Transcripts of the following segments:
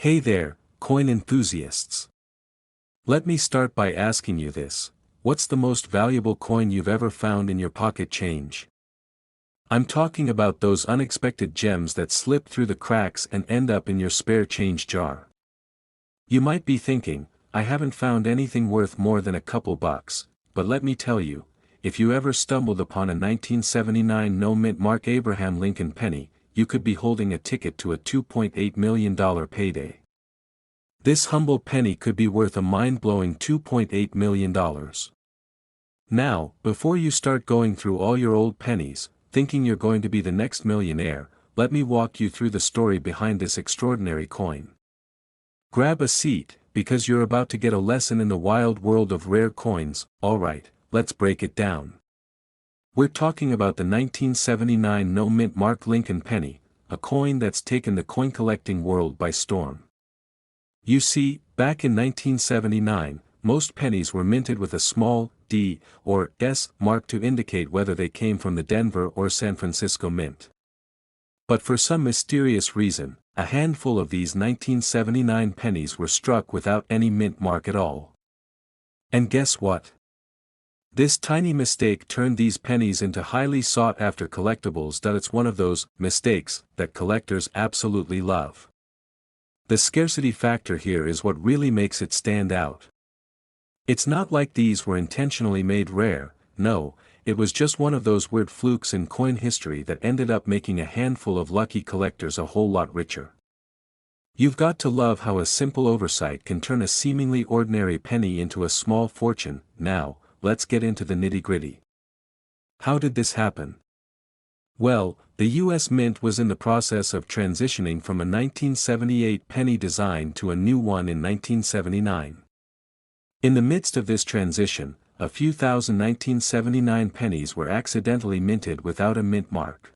Hey there, coin enthusiasts. Let me start by asking you this: what's the most valuable coin you've ever found in your pocket change? I'm talking about those unexpected gems that slip through the cracks and end up in your spare change jar. You might be thinking, I haven't found anything worth more than a couple bucks, but let me tell you, if you ever stumbled upon a 1979 no-mint Mark Abraham Lincoln penny, you could be holding a ticket to a $2.8 million payday. This humble penny could be worth a mind-blowing $2.8 million. Now, before you start going through all your old pennies, thinking you're going to be the next millionaire, let me walk you through the story behind this extraordinary coin. Grab a seat, because you're about to get a lesson in the wild world of rare coins. Alright, let's break it down. We're talking about the 1979 no-mint Mark Lincoln penny, a coin that's taken the coin collecting world by storm. You see, back in 1979, most pennies were minted with a small D or S mark to indicate whether they came from the Denver or San Francisco Mint. But for some mysterious reason, a handful of these 1979 pennies were struck without any mint mark at all. And guess what? This tiny mistake turned these pennies into highly sought-after collectibles. It's one of those mistakes that collectors absolutely love. The scarcity factor here is what really makes it stand out. It's not like these were intentionally made rare. No, it was just one of those weird flukes in coin history that ended up making a handful of lucky collectors a whole lot richer. You've got to love how a simple oversight can turn a seemingly ordinary penny into a small fortune. Now, let's get into the nitty-gritty. How did this happen? Well, the U.S. Mint was in the process of transitioning from a 1978 penny design to a new one in 1979. In the midst of this transition, a few thousand 1979 pennies were accidentally minted without a mint mark.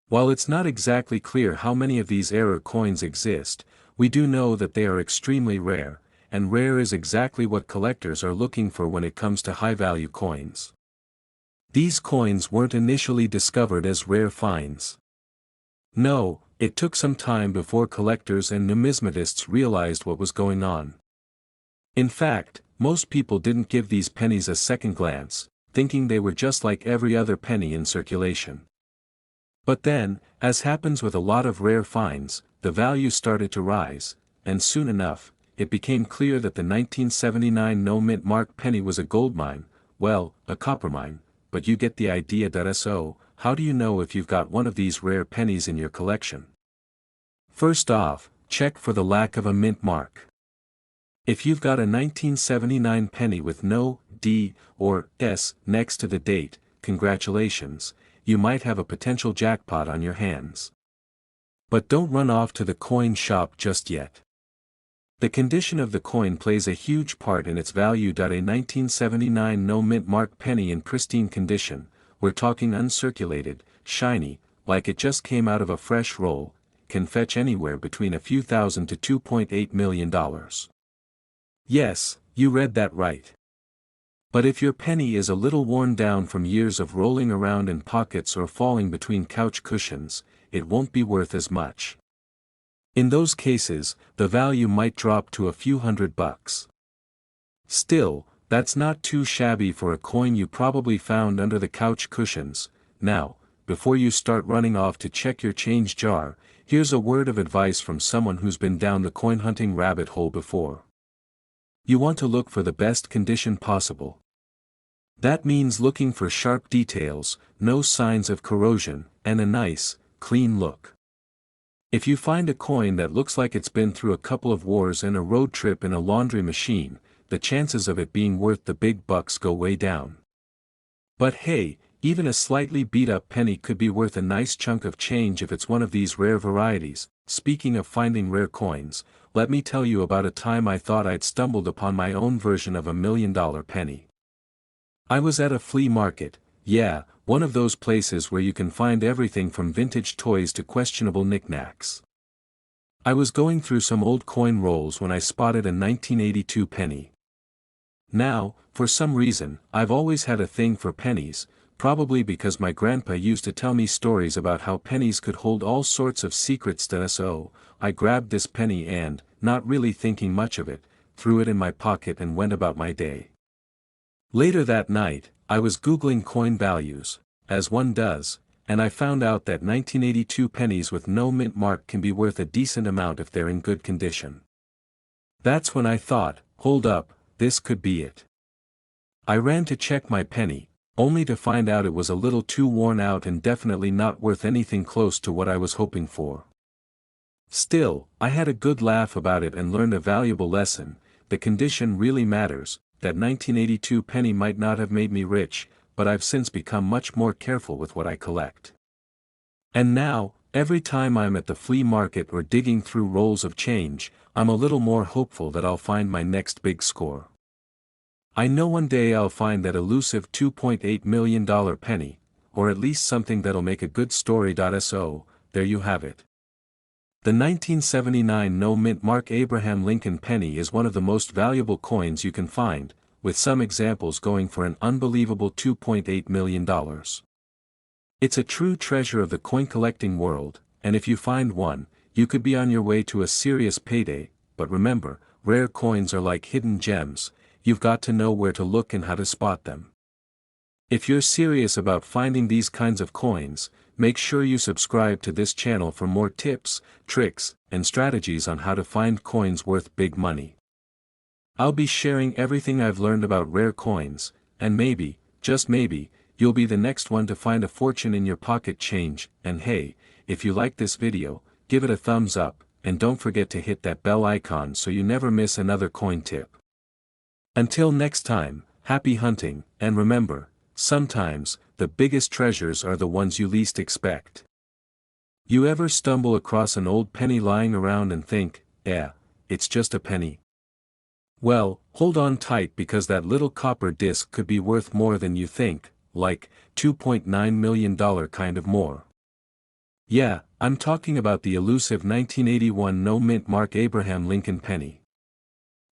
While it's not exactly clear how many of these error coins exist, we do know that they are extremely rare, and rare is exactly what collectors are looking for when it comes to high-value coins. These coins weren't initially discovered as rare finds. No, it took some time before collectors and numismatists realized what was going on. In fact, most people didn't give these pennies a second glance, thinking they were just like every other penny in circulation. But then, as happens with a lot of rare finds, the value started to rise, and soon enough, it became clear that the 1979 no-mint Mark penny was a gold mine, well, a copper mine, but you get the idea. So, how do you know if you've got one of these rare pennies in your collection? First off, check for the lack of a mint mark. If you've got a 1979 penny with no D or S next to the date, congratulations, you might have a potential jackpot on your hands. But don't run off to the coin shop just yet. The condition of the coin plays a huge part in its value. A 1979 no-mint Mark penny in pristine condition, we're talking uncirculated, shiny, like it just came out of a fresh roll, can fetch anywhere between a few thousand to $2.8 million. Yes, you read that right. But if your penny is a little worn down from years of rolling around in pockets or falling between couch cushions, it won't be worth as much. In those cases, the value might drop to a few $100. Still, that's not too shabby for a coin you probably found under the couch cushions. Now, before you start running off to check your change jar, here's a word of advice from someone who's been down the coin hunting rabbit hole before. You want to look for the best condition possible. That means looking for sharp details, no signs of corrosion, and a nice, clean look. If you find a coin that looks like it's been through a couple of wars and a road trip in a laundry machine, the chances of it being worth the big bucks go way down. But hey, even a slightly beat-up penny could be worth a nice chunk of change if it's one of these rare varieties. Speaking of finding rare coins, let me tell you about a time I thought I'd stumbled upon my own version of $1 million penny. I was at a flea market, yeah, one of those places where you can find everything from vintage toys to questionable knickknacks. I was going through some old coin rolls when I spotted a 1982 penny. Now, for some reason, I've always had a thing for pennies, probably because my grandpa used to tell me stories about how pennies could hold all sorts of secrets. So, I grabbed this penny and, not really thinking much of it, threw it in my pocket and went about my day. Later that night, I was Googling coin values, as one does, and I found out that 1982 pennies with no mint mark can be worth a decent amount if they're in good condition. That's when I thought, hold up, this could be it. I ran to check my penny, only to find out it was a little too worn out and definitely not worth anything close to what I was hoping for. Still, I had a good laugh about it and learned a valuable lesson. The condition really matters. That 1982 penny might not have made me rich, but I've since become much more careful with what I collect. And now, every time I'm at the flea market or digging through rolls of change, I'm a little more hopeful that I'll find my next big score. I know one day I'll find that elusive $2.8 million penny, or at least something that'll make a good story. So, there you have it. The 1979 no-mint mark Abraham Lincoln penny is one of the most valuable coins you can find, with some examples going for an unbelievable $2.8 million. It's a true treasure of the coin-collecting world, and if you find one, you could be on your way to a serious payday. But remember, rare coins are like hidden gems. You've got to know where to look and how to spot them. If you're serious about finding these kinds of coins, make sure you subscribe to this channel for more tips, tricks, and strategies on how to find coins worth big money. I'll be sharing everything I've learned about rare coins, and maybe, just maybe, you'll be the next one to find a fortune in your pocket change. And hey, if you like this video, give it a thumbs up, and don't forget to hit that bell icon so you never miss another coin tip. Until next time, happy hunting, and remember, sometimes, the biggest treasures are the ones you least expect. You ever stumble across an old penny lying around and think, it's just a penny? Well, hold on tight because that little copper disc could be worth more than you think, like, $2.9 million kind of more. Yeah, I'm talking about the elusive 1981 no-mint mark Abraham Lincoln penny.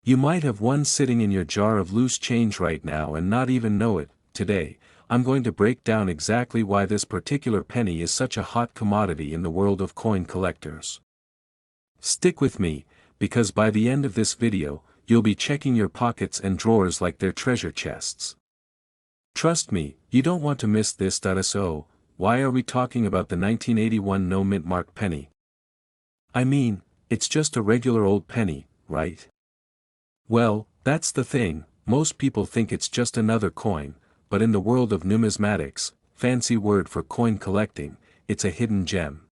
You might have one sitting in your jar of loose change right now and not even know it. Today, I'm going to break down exactly why this particular penny is such a hot commodity in the world of coin collectors. Stick with me, because by the end of this video, you'll be checking your pockets and drawers like they're treasure chests. Trust me, you don't want to miss this. So, why are we talking about the 1981 no-mint mark penny? I mean, it's just a regular old penny, right? Well, that's the thing, most people think it's just another coin, but in the world of numismatics, fancy word for coin collecting, it's a hidden gem.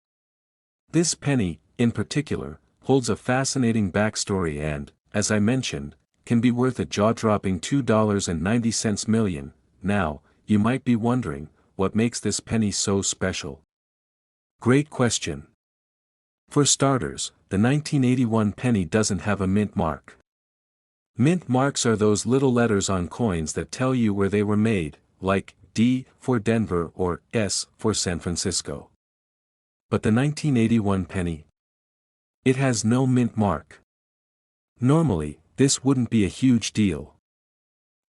This penny, in particular, holds a fascinating backstory and, as I mentioned, can be worth a jaw-dropping $2.90 million. Now, you might be wondering, what makes this penny so special? Great question. For starters, the 1981 penny doesn't have a mint mark. Mint marks are those little letters on coins that tell you where they were made, like D for Denver or S for San Francisco. But the 1981 penny? It has no mint mark. Normally, this wouldn't be a huge deal.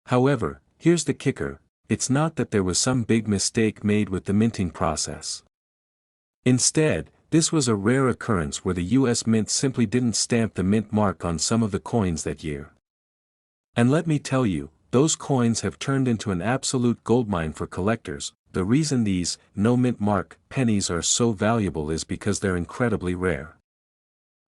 However, here's the kicker, it's not that there was some big mistake made with the minting process. Instead, this was a rare occurrence where the US Mint simply didn't stamp the mint mark on some of the coins that year. And let me tell you, those coins have turned into an absolute goldmine for collectors. The reason these no-mint mark pennies are so valuable is because they're incredibly rare.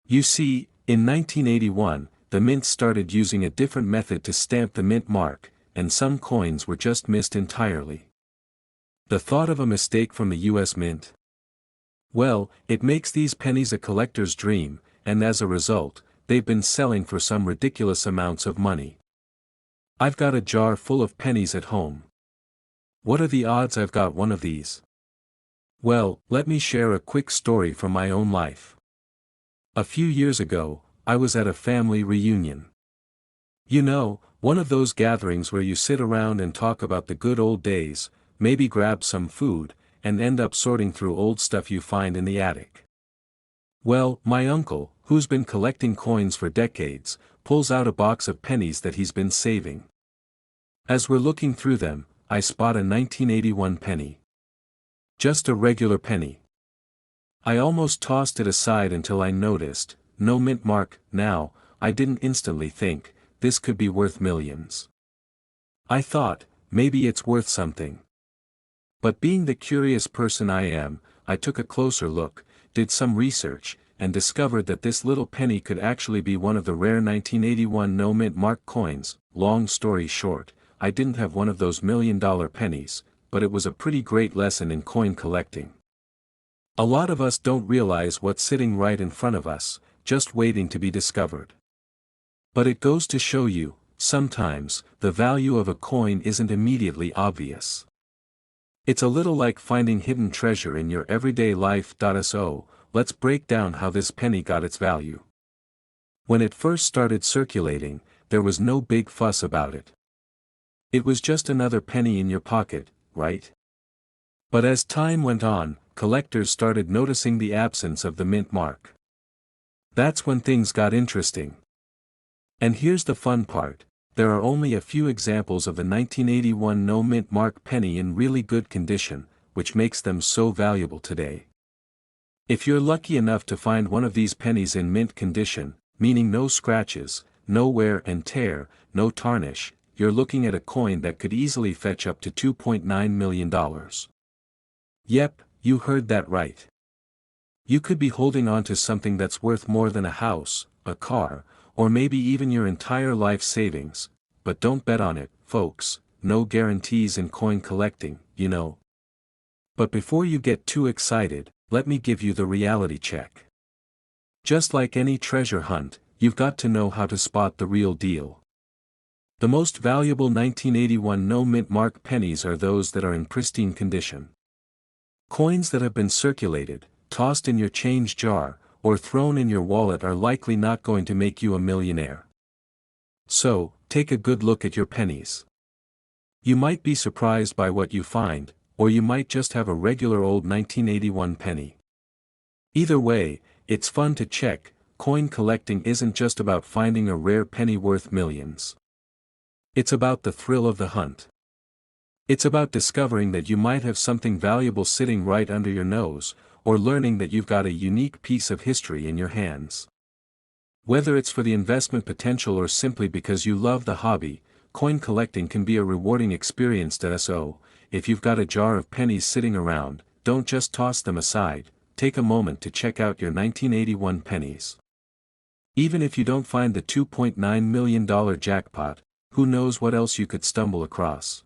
You see, in 1981, the mint started using a different method to stamp the mint mark, and some coins were just missed entirely. The thought of a mistake from the US Mint? Well, it makes these pennies a collector's dream, and as a result, they've been selling for some ridiculous amounts of money. I've got a jar full of pennies at home. What are the odds I've got one of these? Well, let me share a quick story from my own life. A few years ago, I was at a family reunion. You know, one of those gatherings where you sit around and talk about the good old days, maybe grab some food, and end up sorting through old stuff you find in the attic. Well, my uncle, who's been collecting coins for decades, pulls out a box of pennies that he's been saving. As we're looking through them, I spot a 1981 penny. Just a regular penny. I almost tossed it aside until I noticed, no mint mark. Now, I didn't instantly think, this could be worth millions. I thought, maybe it's worth something. But being the curious person I am, I took a closer look, did some research, and discovered that this little penny could actually be one of the rare 1981 no mint mark coins. Long story short, I didn't have one of those $1,000,000 pennies, but it was a pretty great lesson in coin collecting. A lot of us don't realize what's sitting right in front of us, just waiting to be discovered. But it goes to show you, sometimes, the value of a coin isn't immediately obvious. It's a little like finding hidden treasure in your everyday life. So, let's break down how this penny got its value. When it first started circulating, there was no big fuss about it. It was just another penny in your pocket, right? But as time went on, collectors started noticing the absence of the mint mark. That's when things got interesting. And here's the fun part. There are only a few examples of the 1981 no mint mark penny in really good condition, which makes them so valuable today. If you're lucky enough to find one of these pennies in mint condition, meaning no scratches, no wear and tear, no tarnish, you're looking at a coin that could easily fetch up to $2.9 million. Yep, you heard that right. You could be holding on to something that's worth more than a house, a car, or maybe even your entire life savings, but don't bet on it, folks, no guarantees in coin collecting, you know. But before you get too excited, let me give you the reality check. Just like any treasure hunt, you've got to know how to spot the real deal. The most valuable 1981 no mint mark pennies are those that are in pristine condition. Coins that have been circulated, tossed in your change jar, or thrown in your wallet are likely not going to make you a millionaire. So, take a good look at your pennies. You might be surprised by what you find, or you might just have a regular old 1981 penny. Either way, it's fun to check. Coin collecting isn't just about finding a rare penny worth millions. It's about the thrill of the hunt. It's about discovering that you might have something valuable sitting right under your nose, or learning that you've got a unique piece of history in your hands. Whether it's for the investment potential or simply because you love the hobby, coin collecting can be a rewarding experience. So, if you've got a jar of pennies sitting around, don't just toss them aside, take a moment to check out your 1981 pennies. Even if you don't find the $2.9 million jackpot, who knows what else you could stumble across.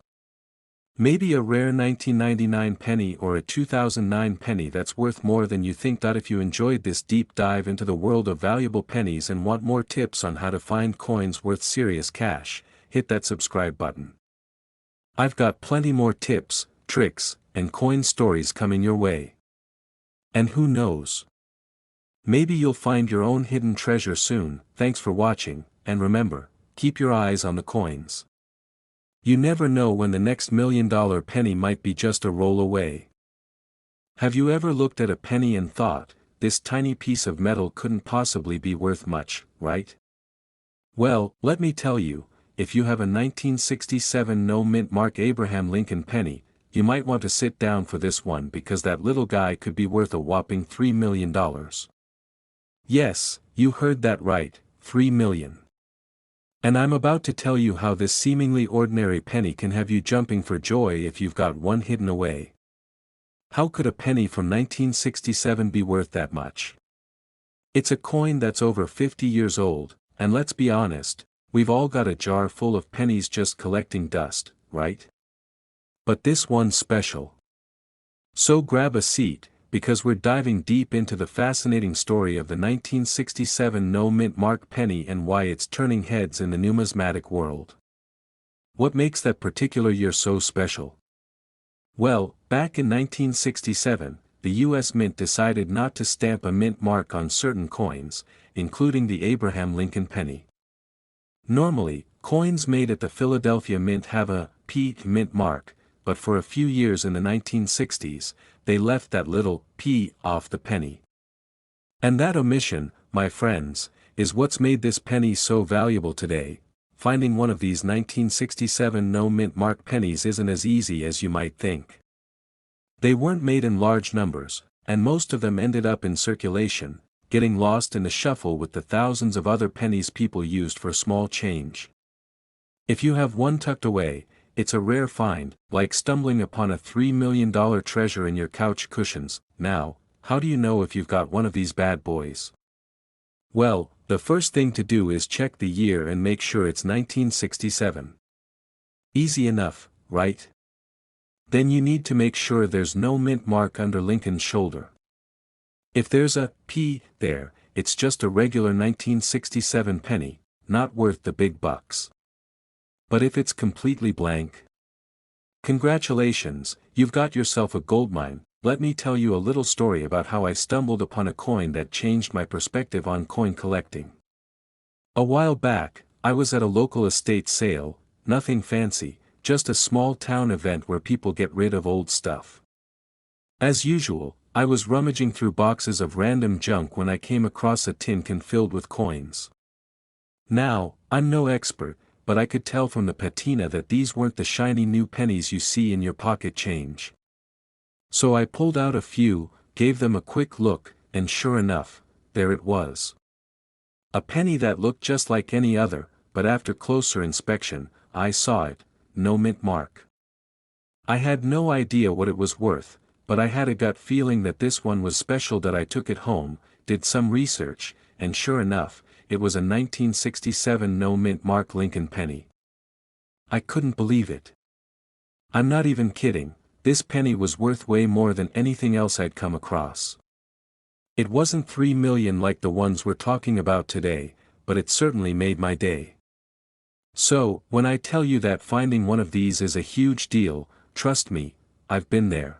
Maybe a rare 1999 penny or a 2009 penny that's worth more than you think. If you enjoyed this deep dive into the world of valuable pennies and want more tips on how to find coins worth serious cash, hit that subscribe button. I've got plenty more tips, tricks, and coin stories coming your way. And who knows? Maybe you'll find your own hidden treasure soon. Thanks for watching, and remember, keep your eyes on the coins. You never know when the next $1 million penny might be just a roll away. Have you ever looked at a penny and thought, this tiny piece of metal couldn't possibly be worth much, right? Well, let me tell you, if you have a 1967 no mint mark Abraham Lincoln penny, you might want to sit down for this one because that little guy could be worth a whopping $3 million. Yes, you heard that right, $3 million. And I'm about to tell you how this seemingly ordinary penny can have you jumping for joy if you've got one hidden away. How could a penny from 1967 be worth that much? It's a coin that's over 50 years old, and let's be honest, we've all got a jar full of pennies just collecting dust, right? But this one's special. So grab a seat, because we're diving deep into the fascinating story of the 1967 no mint mark penny and why it's turning heads in the numismatic world. What makes that particular year so special? Well, back in 1967, the U.S. Mint decided not to stamp a mint mark on certain coins, including the Abraham Lincoln penny. Normally, coins made at the Philadelphia Mint have a P mint mark, but for a few years in the 1960s, they left that little P off the penny. And that omission, my friends, is what's made this penny so valuable today. Finding one of these 1967 no mint mark pennies isn't as easy as you might think. They weren't made in large numbers, And most of them ended up in circulation, getting lost in the shuffle with the thousands of other pennies people used for small change. If you have one tucked away, it's a rare find, like stumbling upon a $3 million treasure in your couch cushions. Now, how do you know if you've got one of these bad boys? Well, the first thing to do is check the year and make sure it's 1967. Easy enough, right? Then you need to make sure there's no mint mark under Lincoln's shoulder. If there's a P there, it's just a regular 1967 penny, not worth the big bucks. But if it's completely blank, congratulations, you've got yourself a goldmine. Let me tell you a little story about how I stumbled upon a coin that changed my perspective on coin collecting. A while back, I was at a local estate sale, nothing fancy, just a small town event where people get rid of old stuff. As usual, I was rummaging through boxes of random junk when I came across a tin can filled with coins. Now, I'm no expert, but I could tell from the patina that these weren't the shiny new pennies you see in your pocket change. So I pulled out a few, gave them a quick look, and sure enough, there it was. A penny that looked just like any other, but after closer inspection, I saw it, no mint mark. I had no idea what it was worth, but I had a gut feeling that this one was special. That I took it home, did some research, and sure enough, it was a 1967 no mint mark Lincoln penny. I couldn't believe it. I'm not even kidding. This penny was worth way more than anything else I'd come across. It wasn't 3 million like the ones we're talking about today, but it certainly made my day. So, when I tell you that finding one of these is a huge deal, trust me, I've been there.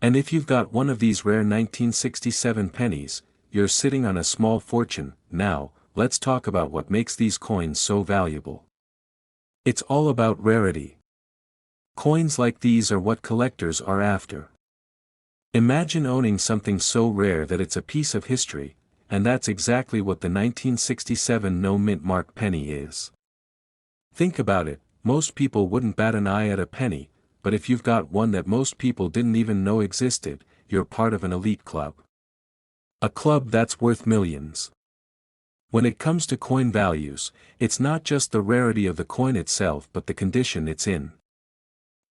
And if you've got one of these rare 1967 pennies, you're sitting on a small fortune. Now, let's talk about what makes these coins so valuable. It's all about rarity. Coins like these are what collectors are after. Imagine owning something so rare that it's a piece of history, and that's exactly what the 1967 no mint mark penny is. Think about it, most people wouldn't bat an eye at a penny, but if you've got one that most people didn't even know existed, you're part of an elite club. A club that's worth millions. When it comes to coin values, it's not just the rarity of the coin itself but the condition it's in.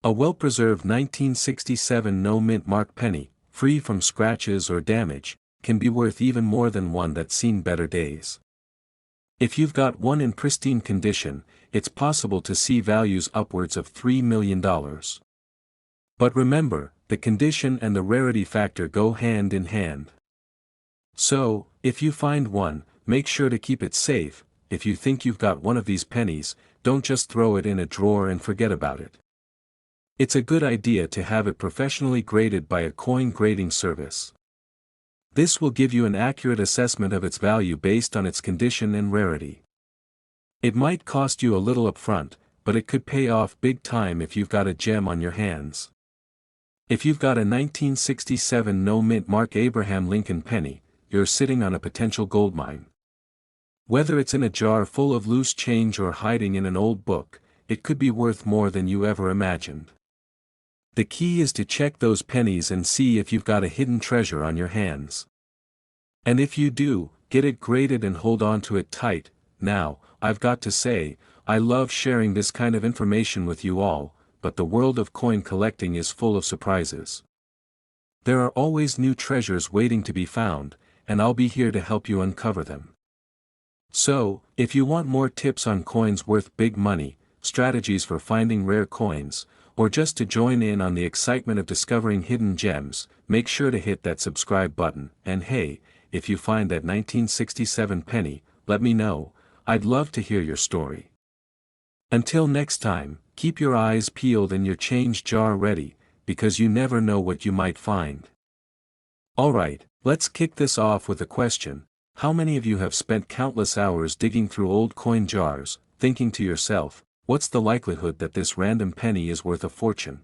A well-preserved 1967 no mint mark penny, free from scratches or damage, can be worth even more than one that's seen better days. If you've got one in pristine condition, it's possible to see values upwards of $3 million. But remember, the condition and the rarity factor go hand in hand. So, if you find one, make sure to keep it safe. If you think you've got one of these pennies, don't just throw it in a drawer and forget about it. It's a good idea to have it professionally graded by a coin grading service. This will give you an accurate assessment of its value based on its condition and rarity. It might cost you a little upfront, but it could pay off big time if you've got a gem on your hands. If you've got a 1967 no mint mark Abraham Lincoln penny, you're sitting on a potential goldmine. Whether it's in a jar full of loose change or hiding in an old book, it could be worth more than you ever imagined. The key is to check those pennies and see if you've got a hidden treasure on your hands. And if you do, get it graded and hold on to it tight. Now, I've got to say, I love sharing this kind of information with you all, but the world of coin collecting is full of surprises. There are always new treasures waiting to be found, and I'll be here to help you uncover them. So, if you want more tips on coins worth big money, strategies for finding rare coins, or just to join in on the excitement of discovering hidden gems, make sure to hit that subscribe button. And hey, if you find that 1967 penny, let me know. I'd love to hear your story. Until next time, keep your eyes peeled and your change jar ready, because you never know what you might find. Alright, let's kick this off with a question. How many of you have spent countless hours digging through old coin jars, thinking to yourself, what's the likelihood that this random penny is worth a fortune?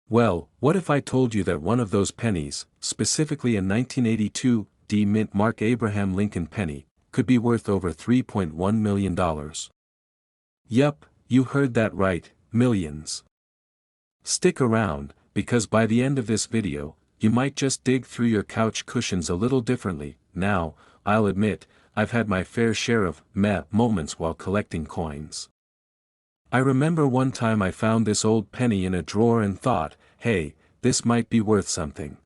Well, what if I told you that one of those pennies, specifically a 1982 D mint mark Abraham Lincoln penny, could be worth over $3.1 million? Yup, you heard that right, millions. Stick around, because by the end of this video, you might just dig through your couch cushions a little differently. Now, I'll admit, I've had my fair share of meh moments while collecting coins. I remember one time I found this old penny in a drawer and thought, hey, this might be worth something.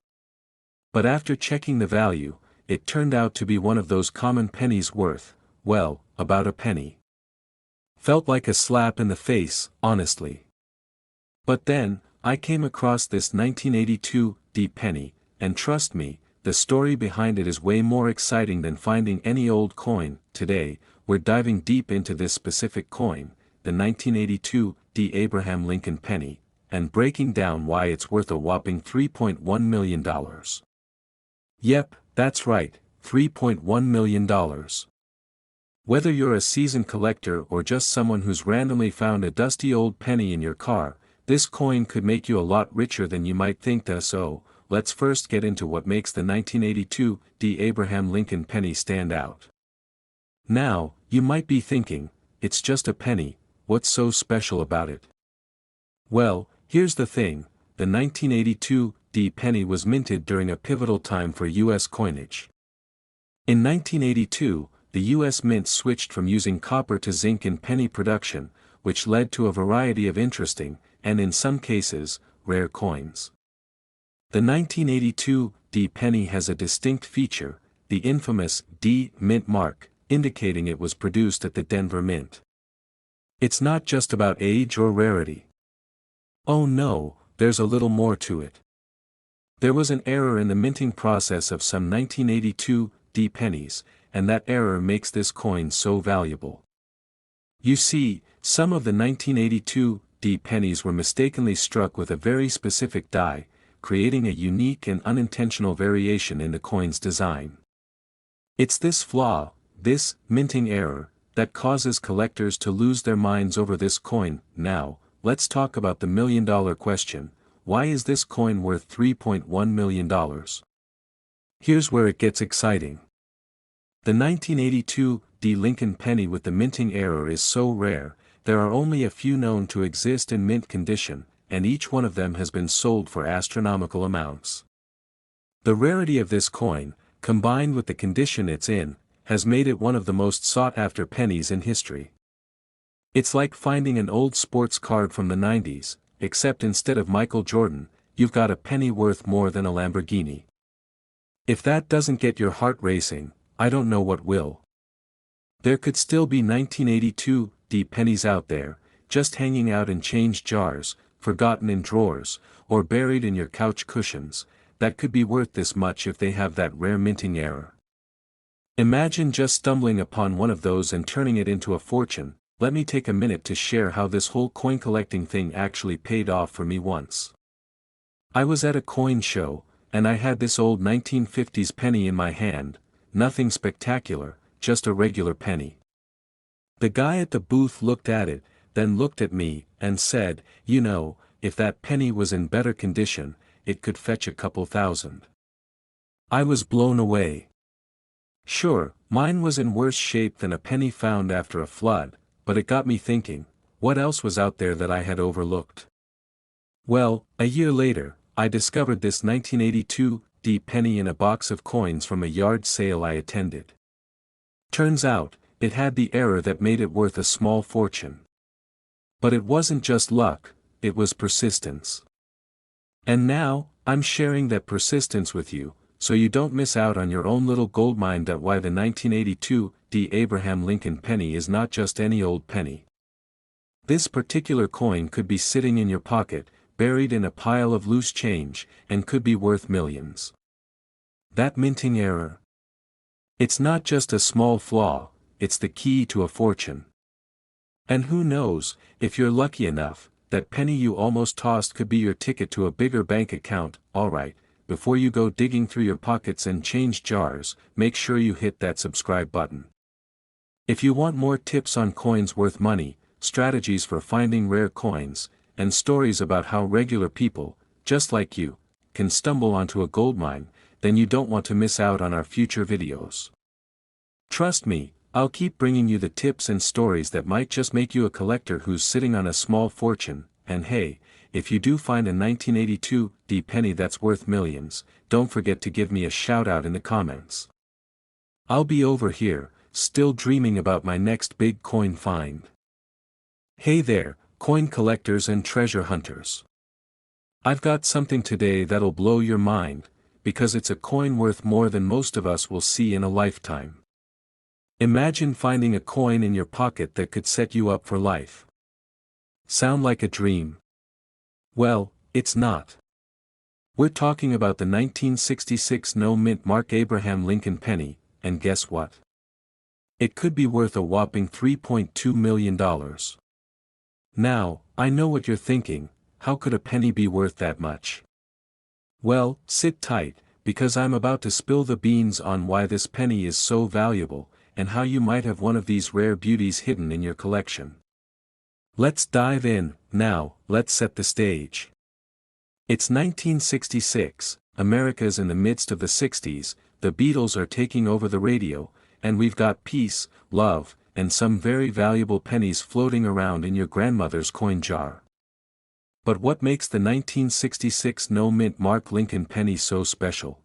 But after checking the value, it turned out to be one of those common pennies worth, well, about a penny. Felt like a slap in the face, honestly. But then, I came across this 1982 D penny, and trust me, the story behind it is way more exciting than finding any old coin. Today, we're diving deep into this specific coin, the 1982 D Abraham Lincoln penny, and breaking down why it's worth a whopping $3.1 million. Yep, that's right, $3.1 million. Whether you're a seasoned collector or just someone who's randomly found a dusty old penny in your car, this coin could make you a lot richer than you might think. So, let's first get into what makes the 1982 D Abraham Lincoln penny stand out. Now, you might be thinking, it's just a penny, what's so special about it? Well, here's the thing, the 1982 D penny was minted during a pivotal time for U.S. coinage. In 1982, the U.S. Mint switched from using copper to zinc in penny production, which led to a variety of interesting, and in some cases, rare coins. The 1982 D penny has a distinct feature, the infamous D Mint mark, indicating it was produced at the Denver Mint. It's not just about age or rarity. Oh no, there's a little more to it. There was an error in the minting process of some 1982 D pennies, and that error makes this coin so valuable. You see, some of the 1982 D pennies were mistakenly struck with a very specific die, creating a unique and unintentional variation in the coin's design. It's this flaw, this minting error, that causes collectors to lose their minds over this coin. Now, let's talk about the million-dollar question, why is this coin worth $3.1 million? Here's where it gets exciting. The 1982 D Lincoln penny with the minting error is so rare, there are only a few known to exist in mint condition, and each one of them has been sold for astronomical amounts. The rarity of this coin, combined with the condition it's in, has made it one of the most sought-after pennies in history. It's like finding an old sports card from the 90s, except instead of Michael Jordan, you've got a penny worth more than a Lamborghini. If that doesn't get your heart racing, I don't know what will. There could still be 1982 D pennies out there, just hanging out in change jars, forgotten in drawers, or buried in your couch cushions, that could be worth this much if they have that rare minting error. Imagine just stumbling upon one of those and turning it into a fortune. Let me take a minute to share how this whole coin collecting thing actually paid off for me once. I was at a coin show, and I had this old 1950s penny in my hand, nothing spectacular, just a regular penny. The guy at the booth looked at it, then looked at me, and said, you know, if that penny was in better condition, it could fetch a couple thousand. I was blown away. Sure, mine was in worse shape than a penny found after a flood, but it got me thinking, what else was out there that I had overlooked? Well, a year later, I discovered this 1982 D penny in a box of coins from a yard sale I attended. Turns out, it had the error that made it worth a small fortune. But it wasn't just luck, it was persistence. And now, I'm sharing that persistence with you, so you don't miss out on your own little goldmine. Why the 1982 D Abraham Lincoln penny is not just any old penny. This particular coin could be sitting in your pocket, buried in a pile of loose change, and could be worth millions. That minting error? It's not just a small flaw, it's the key to a fortune. And who knows, if you're lucky enough, that penny you almost tossed could be your ticket to a bigger bank account. Alright, before you go digging through your pockets and change jars, make sure you hit that subscribe button. If you want more tips on coins worth money, strategies for finding rare coins, and stories about how regular people, just like you, can stumble onto a goldmine, then you don't want to miss out on our future videos. Trust me, I'll keep bringing you the tips and stories that might just make you a collector who's sitting on a small fortune. And hey, if you do find a 1982 D penny that's worth millions, don't forget to give me a shout out in the comments. I'll be over here, still dreaming about my next big coin find. Hey there, coin collectors and treasure hunters. I've got something today that'll blow your mind, because it's a coin worth more than most of us will see in a lifetime. Imagine finding a coin in your pocket that could set you up for life. Sound like a dream? Well, it's not. We're talking about the 1966 no-mint Mark Abraham Lincoln penny, and guess what? It could be worth a whopping $3.2 million. Now, I know what you're thinking, how could a penny be worth that much? Well, sit tight, because I'm about to spill the beans on why this penny is so valuable, and how you might have one of these rare beauties hidden in your collection. Let's dive in. Now, let's set the stage. It's 1966, America's in the midst of the 60s, the Beatles are taking over the radio, and we've got peace, love, and some very valuable pennies floating around in your grandmother's coin jar. But what makes the 1966 no-mint Mark Lincoln penny so special?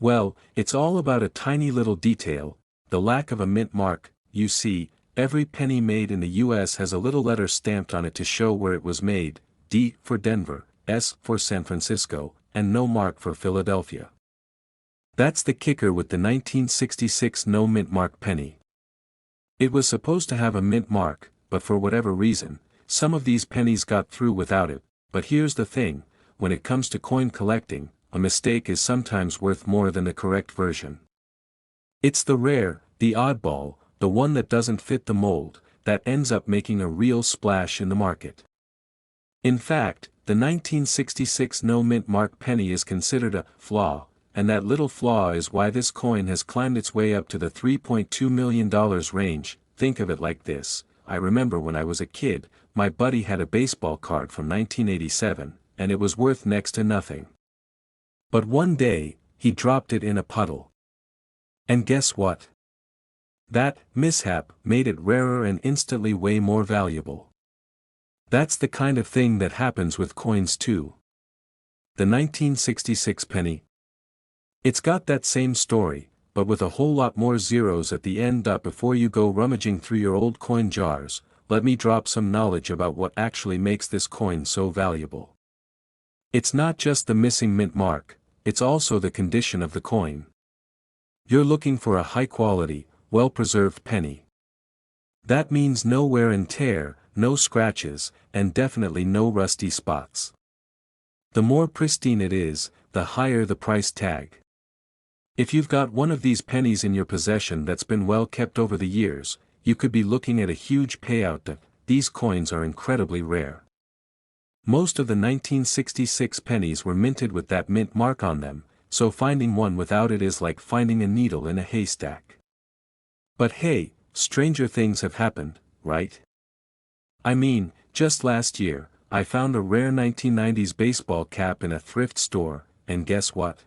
Well, it's all about a tiny little detail, the lack of a mint mark. You see, every penny made in the US has a little letter stamped on it to show where it was made, D for Denver, S for San Francisco, and no mark for Philadelphia. That's the kicker with the 1966 no-mint mark penny. It was supposed to have a mint mark, but for whatever reason, some of these pennies got through without it. But here's the thing, when it comes to coin collecting, a mistake is sometimes worth more than the correct version. It's the rare, the oddball, the one that doesn't fit the mold, that ends up making a real splash in the market. In fact, the 1966 no-mint mark penny is considered a flaw, and that little flaw is why this coin has climbed its way up to the $3.2 million range. Think of it like this: I remember when I was a kid, my buddy had a baseball card from 1987, and it was worth next to nothing. But one day, he dropped it in a puddle. And guess what? That mishap made it rarer and instantly way more valuable. That's the kind of thing that happens with coins too. The 1966 penny. It's got that same story, but with a whole lot more zeros at the end. Before you go rummaging through your old coin jars, let me drop some knowledge about what actually makes this coin so valuable. It's not just the missing mint mark, it's also the condition of the coin. You're looking for a high-quality, well-preserved penny. That means no wear and tear, no scratches, and definitely no rusty spots. The more pristine it is, the higher the price tag. If you've got one of these pennies in your possession that's been well kept over the years, you could be looking at a huge payout. These coins are incredibly rare. Most of the 1966 pennies were minted with that mint mark on them, so finding one without it is like finding a needle in a haystack. But hey, stranger things have happened, right? I mean, just last year, I found a rare 1990s baseball cap in a thrift store, and guess what?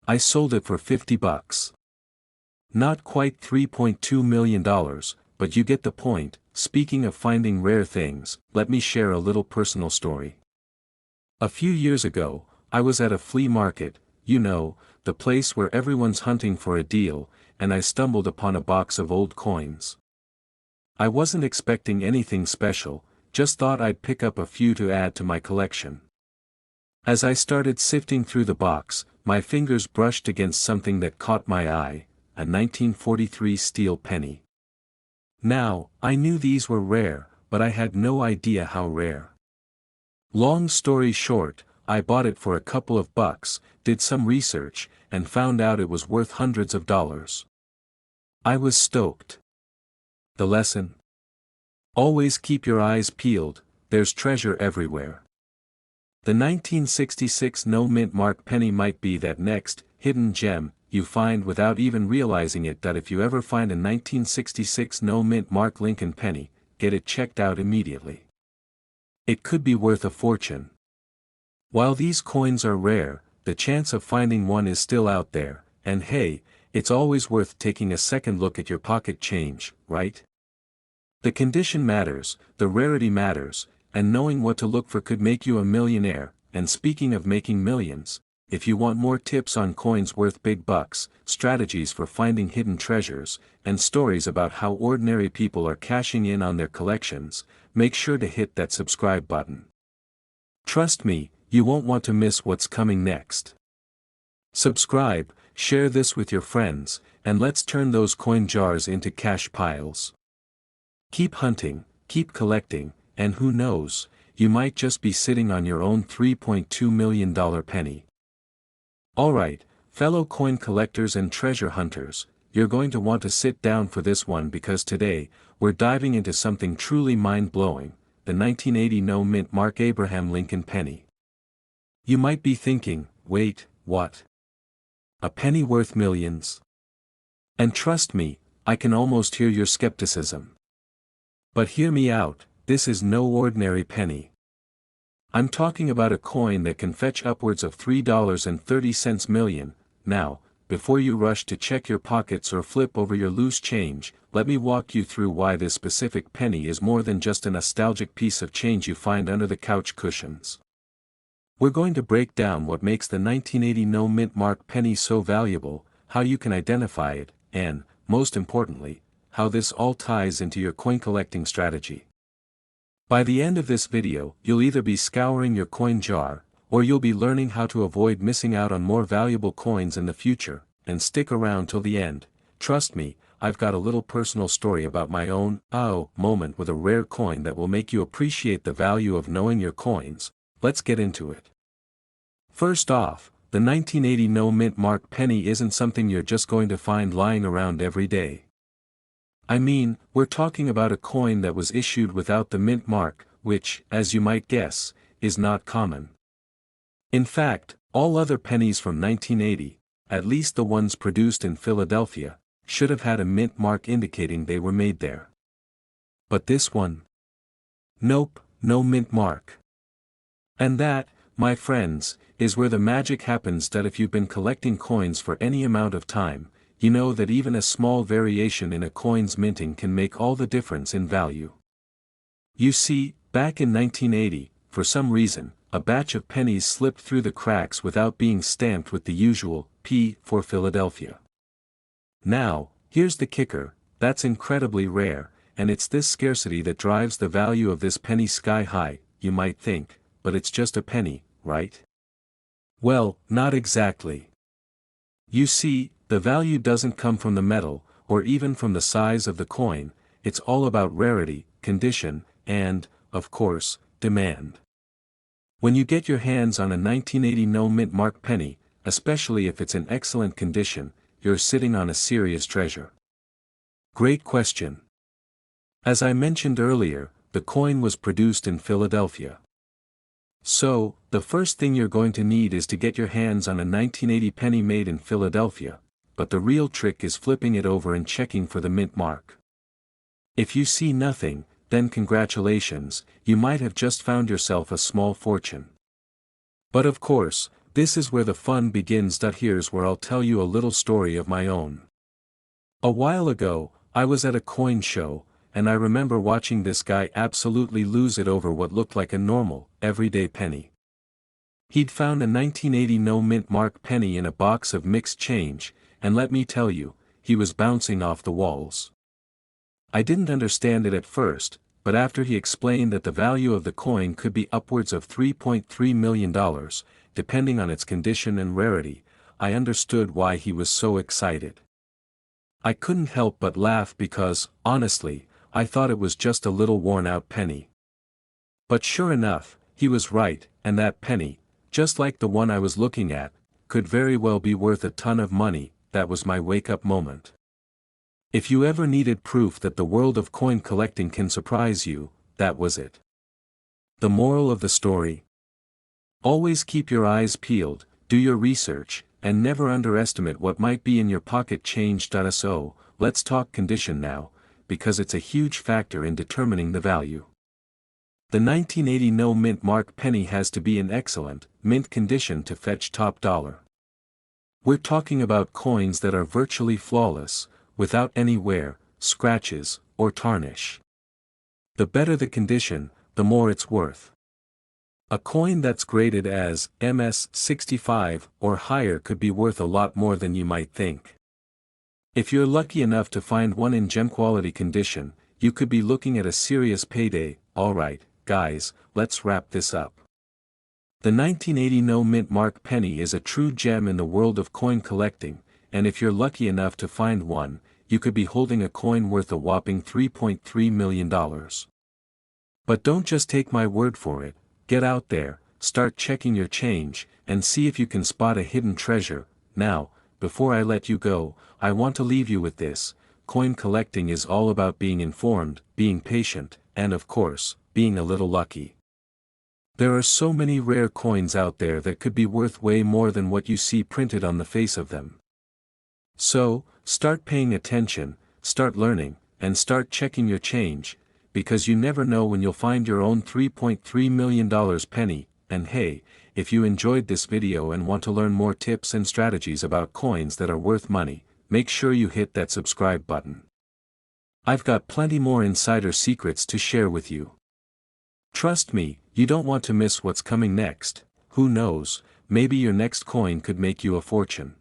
I sold it for $50. Not quite $3.2 million, but you get the point. Speaking of finding rare things, let me share a little personal story. A few years ago, I was at a flea market, you know, the place where everyone's hunting for a deal, and I stumbled upon a box of old coins. I wasn't expecting anything special, just thought I'd pick up a few to add to my collection. As I started sifting through the box, my fingers brushed against something that caught my eye, a 1943 steel penny. Now, I knew these were rare, but I had no idea how rare. Long story short, I bought it for a couple of bucks, did some research, and found out it was worth hundreds of dollars. I was stoked. The lesson? Always keep your eyes peeled, there's treasure everywhere. The 1966 no-mint mark penny might be that next, hidden gem, you find without even realizing it. That if you ever find a 1966 no-mint Mark Lincoln penny, get it checked out immediately. It could be worth a fortune. While these coins are rare, the chance of finding one is still out there, and hey, it's always worth taking a second look at your pocket change, right? The condition matters, the rarity matters, and knowing what to look for could make you a millionaire. And speaking of making millions, if you want more tips on coins worth big bucks, strategies for finding hidden treasures, and stories about how ordinary people are cashing in on their collections, make sure to hit that subscribe button. Trust me, you won't want to miss what's coming next. Subscribe, share this with your friends, and let's turn those coin jars into cash piles. Keep hunting, keep collecting, and who knows, you might just be sitting on your own $3.2 million penny. Alright, fellow coin collectors and treasure hunters, you're going to want to sit down for this one because today, we're diving into something truly mind-blowing, the 1980 no-mint Mark Abraham Lincoln penny. You might be thinking, wait, what? A penny worth millions? And trust me, I can almost hear your skepticism. But hear me out, this is no ordinary penny. I'm talking about a coin that can fetch upwards of $3.30 million. Now, before you rush to check your pockets or flip over your loose change, let me walk you through why this specific penny is more than just a nostalgic piece of change you find under the couch cushions. We're going to break down what makes the 1980 no-mint Mark penny so valuable, how you can identify it, and, most importantly, how this all ties into your coin collecting strategy. By the end of this video, you'll either be scouring your coin jar, or you'll be learning how to avoid missing out on more valuable coins in the future, and stick around till the end. Trust me, I've got a little personal story about my own, moment with a rare coin that will make you appreciate the value of knowing your coins. Let's get into it. First off, the 1980 no-mint Mark penny isn't something you're just going to find lying around every day. I mean, we're talking about a coin that was issued without the mint mark, which, as you might guess, is not common. In fact, all other pennies from 1980, at least the ones produced in Philadelphia, should have had a mint mark indicating they were made there. But this one? Nope, no mint mark. And that, my friends, is where the magic happens. That if you've been collecting coins for any amount of time, you know that even a small variation in a coin's minting can make all the difference in value. You see, back in 1980, for some reason, a batch of pennies slipped through the cracks without being stamped with the usual P for Philadelphia. Now, here's the kicker, that's incredibly rare, and it's this scarcity that drives the value of this penny sky high. You might think, but it's just a penny, right? Well, not exactly. You see, the value doesn't come from the metal, or even from the size of the coin. It's all about rarity, condition, and, of course, demand. When you get your hands on a 1980 no-mint Mark penny, especially if it's in excellent condition, you're sitting on a serious treasure. Great question. As I mentioned earlier, the coin was produced in Philadelphia. So, the first thing you're going to need is to get your hands on a 1980 penny made in Philadelphia, but the real trick is flipping it over and checking for the mint mark. If you see nothing, then congratulations, you might have just found yourself a small fortune. But of course, this is where the fun begins. Here's where I'll tell you a little story of my own. A while ago, I was at a coin show, and I remember watching this guy absolutely lose it over what looked like a normal, everyday penny. He'd found a 1980 no-mint Mark penny in a box of mixed change, and let me tell you, he was bouncing off the walls. I didn't understand it at first, but after he explained that the value of the coin could be upwards of $3.3 million, depending on its condition and rarity, I understood why he was so excited. I couldn't help but laugh because, honestly, I thought it was just a little worn-out penny. But sure enough, he was right, and that penny, just like the one I was looking at, could very well be worth a ton of money. That was my wake-up moment. If you ever needed proof that the world of coin collecting can surprise you, that was it. The moral of the story? Always keep your eyes peeled, do your research, and never underestimate what might be in your pocket change. So, let's talk condition now, because it's a huge factor in determining the value. The 1980 no-mint Mark penny has to be in excellent, mint condition to fetch top dollar. We're talking about coins that are virtually flawless, without any wear, scratches, or tarnish. The better the condition, the more it's worth. A coin that's graded as MS 65 or higher could be worth a lot more than you might think. If you're lucky enough to find one in gem quality condition, you could be looking at a serious payday. Alright, guys, let's wrap this up. The 1980 no mint mark penny is a true gem in the world of coin collecting, and if you're lucky enough to find one, you could be holding a coin worth a whopping $3.3 million. But don't just take my word for it, get out there, start checking your change, and see if you can spot a hidden treasure. Now, before I let you go, I want to leave you with this: coin collecting is all about being informed, being patient, and of course, being a little lucky. There are so many rare coins out there that could be worth way more than what you see printed on the face of them. So, start paying attention, start learning, and start checking your change, because you never know when you'll find your own $3.3 million penny. And hey, if you enjoyed this video and want to learn more tips and strategies about coins that are worth money, make sure you hit that subscribe button. I've got plenty more insider secrets to share with you. Trust me, you don't want to miss what's coming next. Who knows, maybe your next coin could make you a fortune.